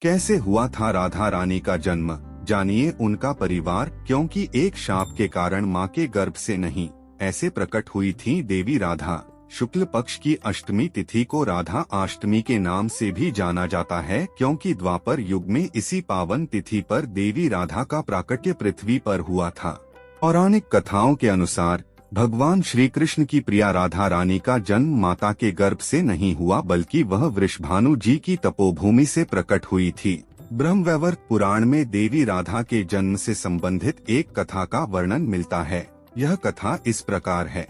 कैसे हुआ था राधा रानी का जन्म, जानिए उनका परिवार। क्योंकि एक शाप के कारण मां के गर्भ से नहीं, ऐसे प्रकट हुई थी देवी राधा। शुक्ल पक्ष की अष्टमी तिथि को राधा अष्टमी के नाम से भी जाना जाता है, क्योंकि द्वापर युग में इसी पावन तिथि पर देवी राधा का प्राकट्य पृथ्वी पर हुआ था। पौराणिक कथाओं के अनुसार भगवान श्री कृष्ण की प्रिया राधा रानी का जन्म माता के गर्भ से नहीं हुआ, बल्कि वह वृषभानु जी की तपोभूमि से प्रकट हुई थी। ब्रह्मवैवर्त पुराण में देवी राधा के जन्म से संबंधित एक कथा का वर्णन मिलता है। यह कथा इस प्रकार है।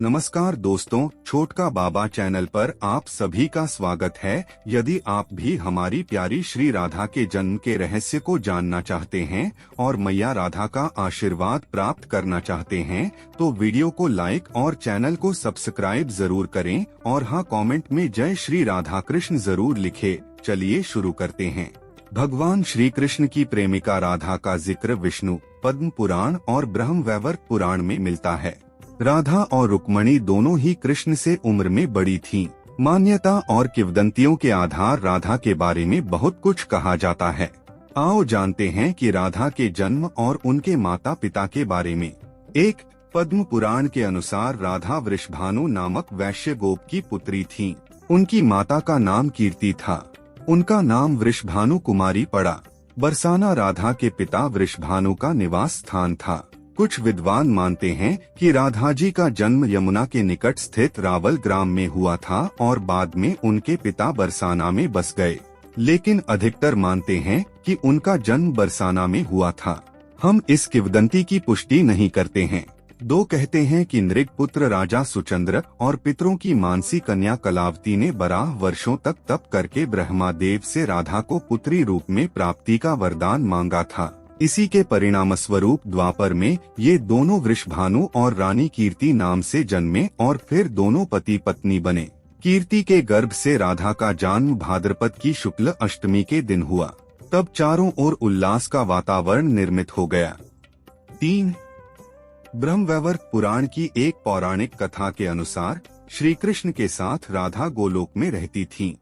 नमस्कार दोस्तों, छोटका बाबा चैनल पर आप सभी का स्वागत है। यदि आप भी हमारी प्यारी श्री राधा के जन्म के रहस्य को जानना चाहते हैं और मैया राधा का आशीर्वाद प्राप्त करना चाहते हैं, तो वीडियो को लाइक और चैनल को सब्सक्राइब जरूर करें और हाँ, कमेंट में जय श्री राधा कृष्ण जरूर लिखे। चलिए शुरू करते हैं। भगवान श्री कृष्ण की प्रेमिका राधा का जिक्र विष्णु पद्म पुराण और ब्रह्मवैवर्त पुराण में मिलता है। राधा और रुक्मणी दोनों ही कृष्ण से उम्र में बड़ी थीं। मान्यता और किंवदंतियों के आधार राधा के बारे में बहुत कुछ कहा जाता है। आओ जानते हैं कि राधा के जन्म और उनके माता पिता के बारे में। एक, पद्म पुराण के अनुसार राधा वृषभानु नामक वैश्य गोप की पुत्री थीं। उनकी माता का नाम कीर्ति था। उनका नाम वृषभानु कुमारी पड़ा। बरसाना राधा के पिता वृषभानु का निवास स्थान था। कुछ विद्वान मानते हैं कि राधा जी का जन्म यमुना के निकट स्थित रावल ग्राम में हुआ था और बाद में उनके पिता बरसाना में बस गए, लेकिन अधिकतर मानते हैं कि उनका जन्म बरसाना में हुआ था। हम इस किंवदंती की पुष्टि नहीं करते हैं। दो कहते हैं कि नृग पुत्र राजा सुचंद्र और पितरों की मानसी कन्या कलावती ने 12 वर्षों तक तप करके ब्रह्मादेव से राधा को पुत्री रूप में प्राप्ति का वरदान मांगा था। इसी के परिणाम स्वरूप द्वापर में ये दोनों वृषभानु और रानी कीर्ति नाम से जन्मे और फिर दोनों पति पत्नी बने। कीर्ति के गर्भ से राधा का जन्म भाद्रपद की शुक्ल अष्टमी के दिन हुआ। तब चारों ओर उल्लास का वातावरण निर्मित हो गया। 3, ब्रह्मवैवर्त पुराण की एक पौराणिक कथा के अनुसार श्री कृष्ण के साथ राधा गोलोक में रहती थीं।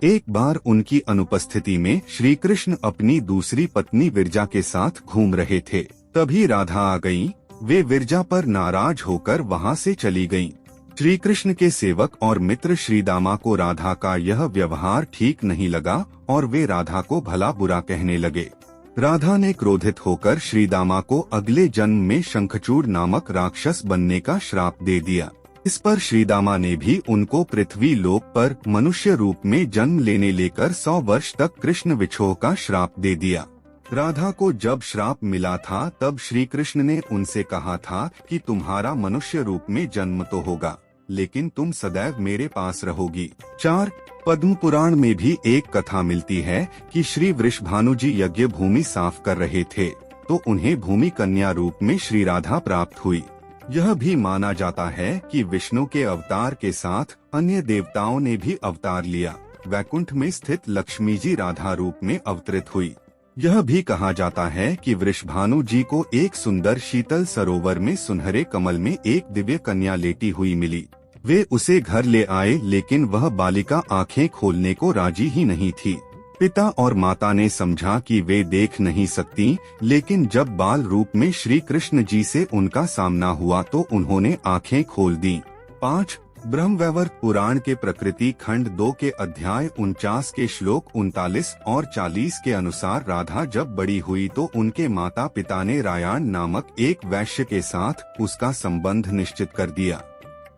एक बार उनकी अनुपस्थिति में श्री कृष्ण अपनी दूसरी पत्नी विरजा के साथ घूम रहे थे। तभी राधा आ गईं। वे विरजा पर नाराज होकर वहां से चली गईं। श्री कृष्ण के सेवक और मित्र श्रीदामा को राधा का यह व्यवहार ठीक नहीं लगा और वे राधा को भला बुरा कहने लगे। राधा ने क्रोधित होकर श्रीदामा को अगले जन्म में शंखचूड़ नामक राक्षस बनने का श्राप दे दिया। इस पर श्रीदामा ने भी उनको पृथ्वी लोक पर मनुष्य रूप में जन्म लेने लेकर 100 वर्ष तक कृष्ण विछोह का श्राप दे दिया। राधा को जब श्राप मिला था तब श्री कृष्ण ने उनसे कहा था कि तुम्हारा मनुष्य रूप में जन्म तो होगा, लेकिन तुम सदैव मेरे पास रहोगी। 4, पद्म पुराण में भी एक कथा मिलती है कि श्री वृषभानु जी यज्ञ भूमि साफ कर रहे थे तो उन्हें भूमि कन्या रूप में श्री राधा प्राप्त हुई। यह भी माना जाता है कि विष्णु के अवतार के साथ अन्य देवताओं ने भी अवतार लिया। वैकुंठ में स्थित लक्ष्मी जी राधा रूप में अवतरित हुई। यह भी कहा जाता है कि वृषभानु जी को एक सुंदर शीतल सरोवर में सुनहरे कमल में एक दिव्य कन्या लेटी हुई मिली। वे उसे घर ले आए, लेकिन वह बालिका आंखें खोलने को राजी ही नहीं थी। पिता और माता ने समझा कि वे देख नहीं सकती, लेकिन जब बाल रूप में श्री कृष्ण जी से उनका सामना हुआ तो उन्होंने आंखें खोल दी। 5, ब्रह्मवैवर्त पुराण के प्रकृति खंड 2 के अध्याय 49 के श्लोक 39 और 40 के अनुसार राधा जब बड़ी हुई तो उनके माता पिता ने रायान नामक एक वैश्य के साथ उसका संबंध निश्चित कर दिया।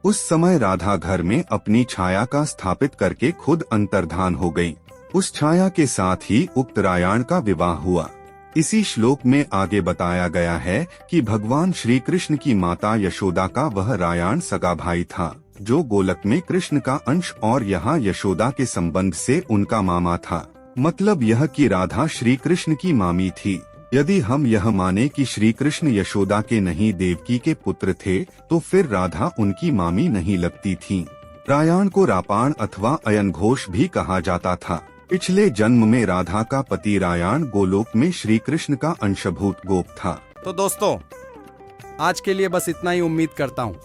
उस समय राधा घर में अपनी छाया का स्थापित करके खुद अंतर्धान हो गयी। उस छाया के साथ ही उक्त रायान का विवाह हुआ। इसी श्लोक में आगे बताया गया है कि भगवान श्री कृष्ण की माता यशोदा का वह रायान सगा भाई था, जो गोलक में कृष्ण का अंश और यहाँ यशोदा के संबंध से उनका मामा था। मतलब यह कि राधा श्री कृष्ण की मामी थी। यदि हम यह माने कि श्री कृष्ण यशोदा के नहीं देवकी के पुत्र थे, तो फिर राधा उनकी मामी नहीं लगती थी। रायान को रापाण अथवा अयन घोष भी कहा जाता था। पिछले जन्म में राधा का पति रायान गोलोक में श्री कृष्ण का अंशभूत गोप था। तो दोस्तों, आज के लिए बस इतना ही। उम्मीद करता हूँ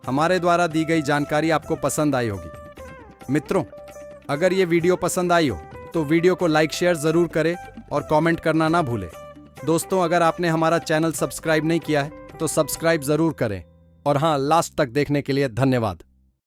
हमारे द्वारा दी गई जानकारी आपको पसंद आई होगी। मित्रों, अगर ये वीडियो पसंद आई हो तो वीडियो को लाइक शेयर जरूर करें और कमेंट करना ना भूलें। दोस्तों, अगर आपने हमारा चैनल सब्सक्राइब नहीं किया है तो सब्सक्राइब जरूर करें। और हाँ, लास्ट तक देखने के लिए धन्यवाद।